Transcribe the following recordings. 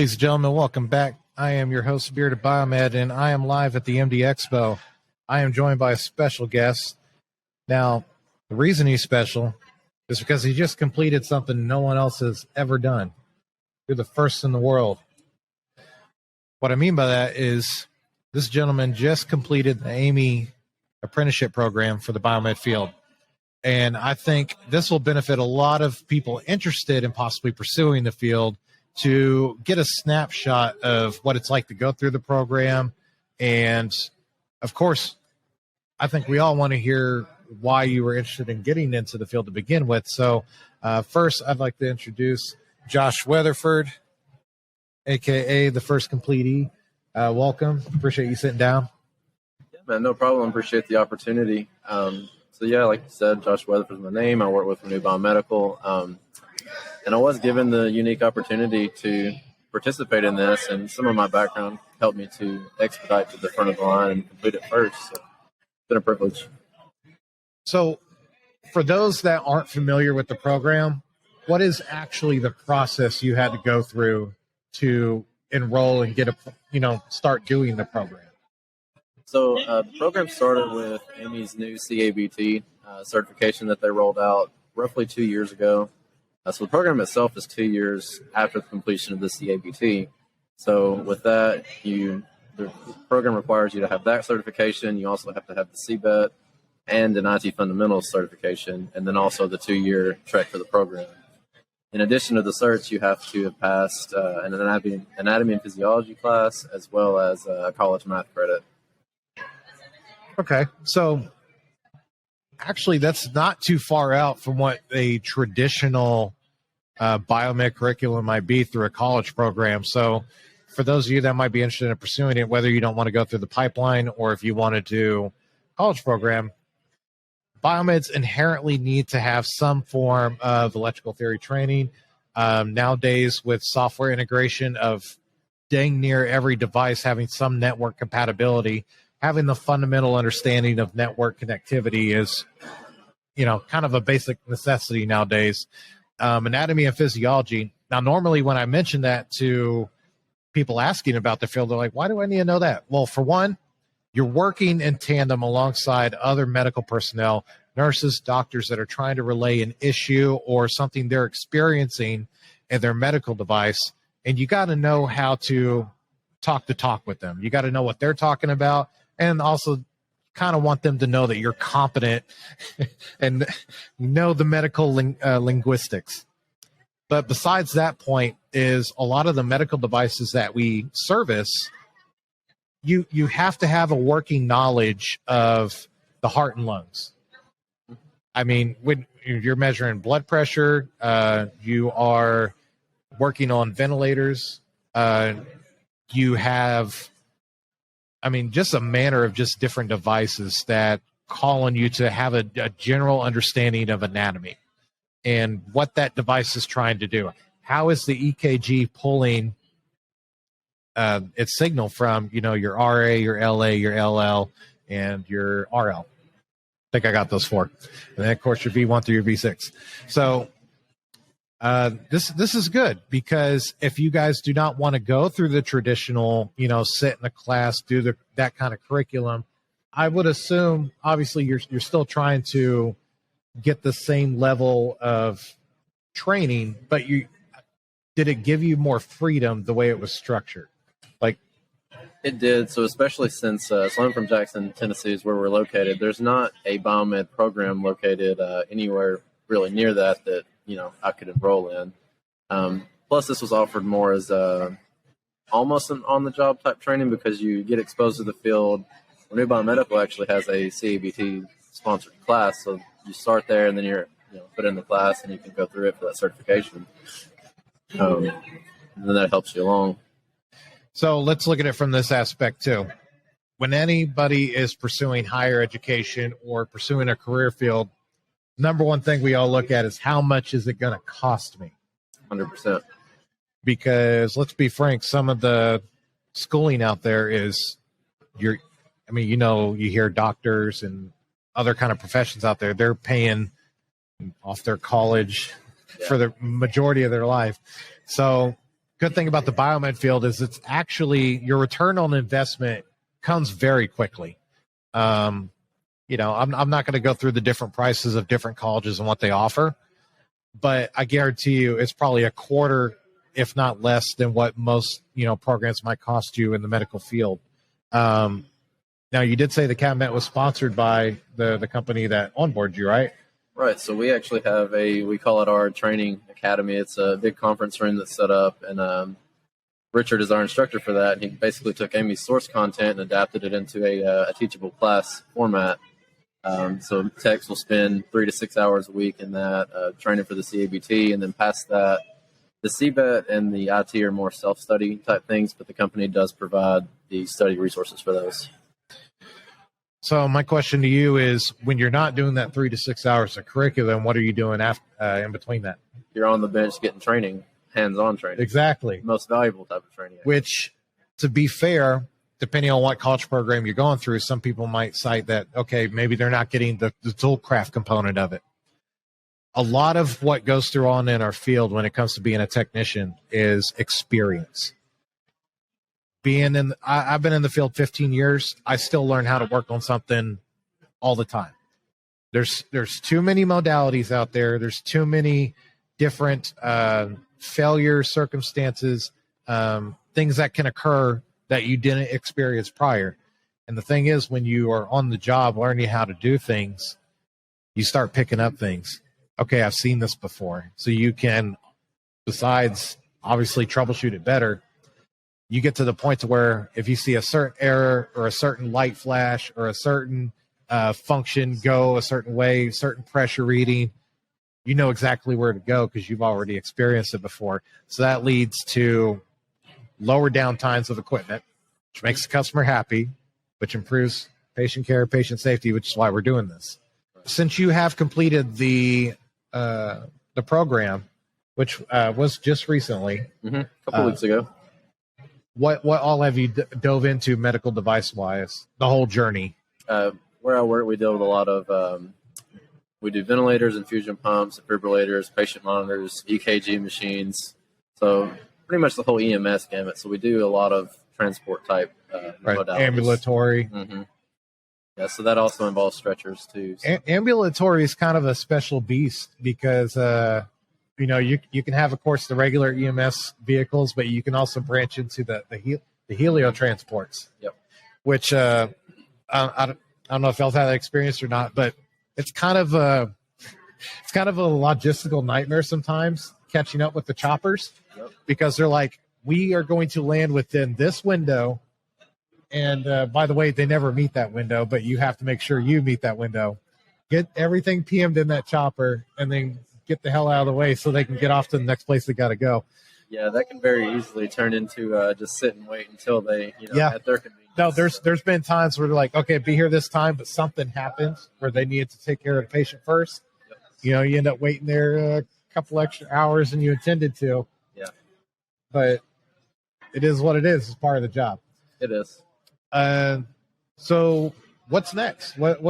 Ladies and gentlemen, welcome back. I am your host, Spirit of Biomed, and I am live at the MD EXPO. I am joined by a special guest. Now, the reason he's special is because he just completed something no one else has ever done. You're the first in the world. What I mean by that is this gentleman just completed the AAMI Apprenticeship Program for the Biomed field. And I think this will benefit a lot of people interested in possibly pursuing the field to get a snapshot of what it's like to go through the program. And of course, I think we all want to hear why you were interested in getting into the field to begin with. So first, I'd like to introduce Josh Weatherford, aka the first completee. Welcome. Appreciate you sitting down. Yeah, man, no problem. Appreciate the opportunity. So yeah, like you said, Josh Weatherford is my name. I work with Renew Biomedical. And I was given the unique opportunity to participate in this, and some of my background helped me to expedite to the front of the line and complete it first. So it's been a privilege. So for those that aren't familiar with the program, what is actually the process you had to go through to enroll and get start doing the program? So the program started with AAMI's new CABT certification that they rolled out roughly 2 years ago. So the program itself is 2 years after the completion of the CABT. So with that, the program requires you to have that certification. You also have to have the CBET and an IT fundamentals certification, and then also the 2-year track for the program. In addition to the certs, you have to have passed an anatomy and physiology class, as well as a college math credit. Okay, so actually that's not too far out from what a traditional biomed curriculum might be through a college program. So for those of you that might be interested in pursuing it, whether you don't want to go through the pipeline or if you want to do college program, biomeds inherently need to have some form of electrical theory training. Nowadays, with software integration of dang near every device having some network compatibility, having the fundamental understanding of network connectivity is, kind of a basic necessity nowadays. Anatomy and physiology. Now, normally when I mention that to people asking about the field, they're like, why do I need to know that? Well, for one, you're working in tandem alongside other medical personnel, nurses, doctors that are trying to relay an issue or something they're experiencing in their medical device. And you got to know how to talk with them. You got to know what they're talking about, and also kind of want them to know that you're competent and know the medical linguistics. But besides that point is a lot of the medical devices that we service, you have to have a working knowledge of the heart and lungs. I mean, when you're measuring blood pressure, you are working on ventilators, you have, just a manner of just different devices that call on you to have a general understanding of anatomy and what that device is trying to do. How is the EKG pulling its signal from, your RA, your LA, your LL, and your RL? I think I got those four. And then, of course, your V1 through your V6. So this is good, because if you guys do not want to go through the traditional, sit in a class, do that kind of curriculum, I would assume, obviously, you're still trying to get the same level of training, but did it give you more freedom the way it was structured? It did. So especially since so I'm from Jackson, Tennessee is where we're located. There's not a biomed program located anywhere really near that I could enroll in. Plus, this was offered more as almost an on-the-job type training, because you get exposed to the field. Renew Biomedical actually has a CABT sponsored class, so you start there and then you're put in the class and you can go through it for that certification. And then that helps you along. So let's look at it from this aspect too. When anybody is pursuing higher education or pursuing a career field, number one thing we all look at is how much is it going to cost me? 100%. Because let's be frank, some of the schooling out there is you hear doctors and other kind of professions out there, they're paying off their college for the majority of their life. So good thing about the biomed field is it's actually your return on investment comes very quickly. I'm not going to go through the different prices of different colleges and what they offer, but I guarantee you it's probably a quarter, if not less, than what most programs might cost you in the medical field. Now, you did say the CABMET was sponsored by the company that onboarded you, right? Right. So we actually have we call it our training academy. It's a big conference room that's set up, and Richard is our instructor for that. And he basically took AAMI's source content and adapted it into a teachable class format. So techs will spend 3 to 6 hours a week in that training for the CABT, and then past that, the CBET and the IT are more self-study type things, but the company does provide the study resources for those. So my question to you is, when you're not doing that 3 to 6 hours of curriculum, what are you doing in between that? You're on the bench getting training, hands-on training. Exactly. Most valuable type of training. Which, to be fair, depending on what college program you're going through, some people might cite that, okay, maybe they're not getting the tool craft component of it. A lot of what goes through on in our field when it comes to being a technician is experience. I've been in the field 15 years. I still learn how to work on something all the time. There's too many modalities out there. There's too many different failure circumstances, things that can occur that you didn't experience prior. And the thing is, when you are on the job learning how to do things, you start picking up things. Okay, I've seen this before. So you can, besides obviously troubleshoot it better, you get to the point to where if you see a certain error or a certain light flash or a certain function go a certain way, certain pressure reading, you know exactly where to go because you've already experienced it before. So that leads to lower downtimes of equipment, which makes the customer happy, which improves patient care, patient safety, which is why we're doing this. Since you have completed the program, which was just recently, a couple weeks ago, what all have you dove into medical device wise? The whole journey. Where I work, we deal with a lot of we do ventilators, infusion pumps, defibrillators, patient monitors, EKG machines. So pretty much the whole EMS gamut. So we do a lot of transport type modalities. Ambulatory. Mm-hmm. Yeah, so that also involves stretchers too. So. Ambulatory is kind of a special beast because you can have, of course, the regular EMS vehicles, but you can also branch into the helio transports. Yep. Which I don't know if y'all had that experience or not, but it's kind of a logistical nightmare sometimes catching up with the choppers. Yep. Because they're like, we are going to land within this window. And by the way, they never meet that window, but you have to make sure you meet that window. Get everything PM'd in that chopper and then get the hell out of the way so they can get off to the next place they got to go. Yeah, that can very easily turn into just sit and wait until they, at their convenience. No, there's been times where they're like, okay, be here this time, but something happens where they needed to take care of the patient first. Yep. You end up waiting there a couple extra hours than you intended to. Yeah. But it is what it is. It's part of the job. It is. So what's next? What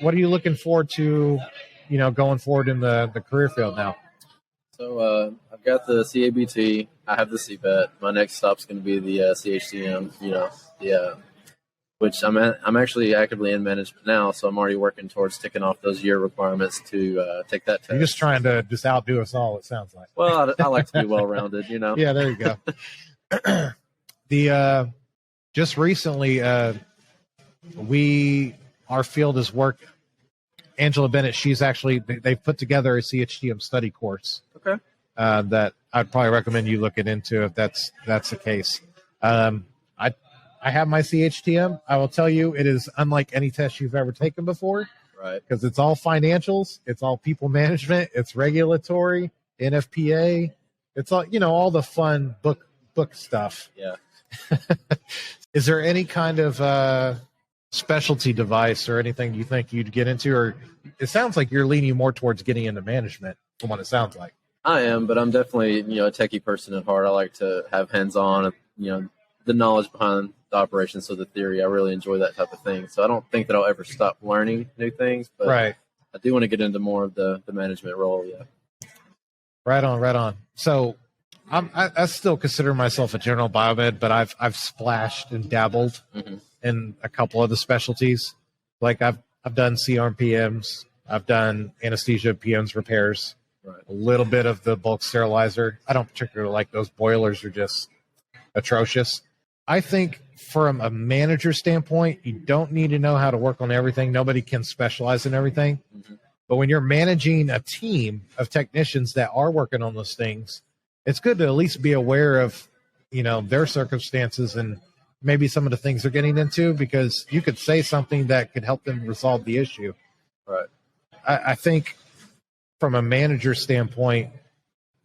are you looking forward to, going forward in the career field now? So I've got the CABT. I have the CBET. My next stop's going to be the CHTM. Which I'm actually actively in management now, so I'm already working towards ticking off those year requirements to take that test. You're just trying to outdo us all. It sounds like. Well, I like to be well-rounded, Yeah, there you go. Just recently, our field has worked. Angela Bennett, they've put together a CHTM study course. Okay. That I'd probably recommend you looking into if that's the case. I have my CHTM. I will tell you, it is unlike any test you've ever taken before. Right. Because it's all financials, it's all people management, it's regulatory, NFPA, it's all all the fun book stuff. Yeah. Is there any kind of specialty device or anything you think you'd get into, or it sounds like you're leaning more towards getting into management from what it sounds like? I am, but I'm definitely a techie person at heart. I like to have hands-on, the knowledge behind the operations of the theory. I really enjoy that type of thing. So I don't think that I'll ever stop learning new things, but right. I do want to get into more of the management role. Yeah. Right on. So I still consider myself a general biomed, but I've splashed and dabbled in a couple of the specialties. Like I've done CRM-PMs, I've done anesthesia PMs repairs, a little bit of the bulk sterilizer. I don't particularly like those boilers; are just atrocious. I think from a manager standpoint, you don't need to know how to work on everything. Nobody can specialize in everything. But when you're managing a team of technicians that are working on those things, it's good to at least be aware of, their circumstances and maybe some of the things they're getting into, because you could say something that could help them resolve the issue. Right. I think from a manager standpoint,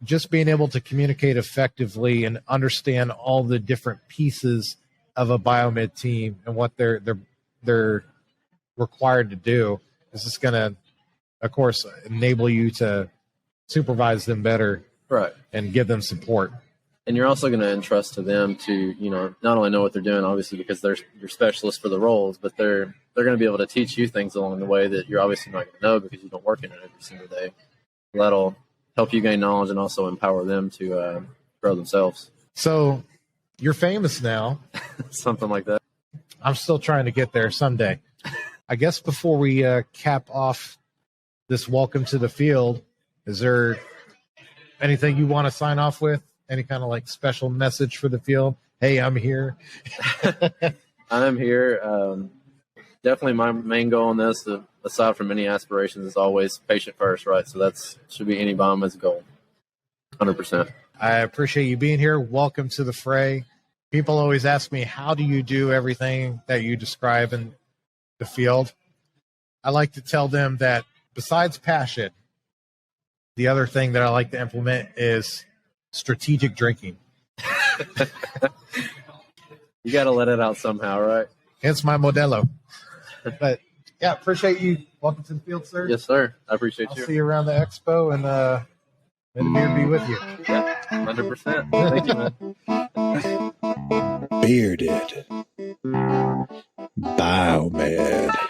just being able to communicate effectively and understand all the different pieces of a biomed team and what they're required to do is just going to, of course, enable you to supervise them better, right, and give them support. And you're also going to entrust to them to, not only know what they're doing, obviously, because they're your specialists for the roles, but they're going to be able to teach you things along the way that you're obviously not going to know because you don't work in it every single day. That'll help you gain knowledge and also empower them to grow themselves. So you're famous now. Something like that. I'm still trying to get there someday. I guess before we cap off this welcome to the field, is there anything you want to sign off with? Any kind of like special message for the field? Hey, I'm here. I'm here. Definitely my main goal in this, aside from any aspirations, is always patient first, right? So that's should be any biomed's goal. 100%. I appreciate you being here. Welcome to the fray. People always ask me, how do you do everything that you describe in the field? I like to tell them that besides passion, the other thing that I like to implement is strategic drinking. You got to let it out somehow, right? Hence my Modelo. But yeah, appreciate you. Welcome to the field, sir. Yes, sir. I appreciate you. I'll see you around the expo, and may the beer be with you. Yeah, 100%. Thank you, man. Bearded Biomed.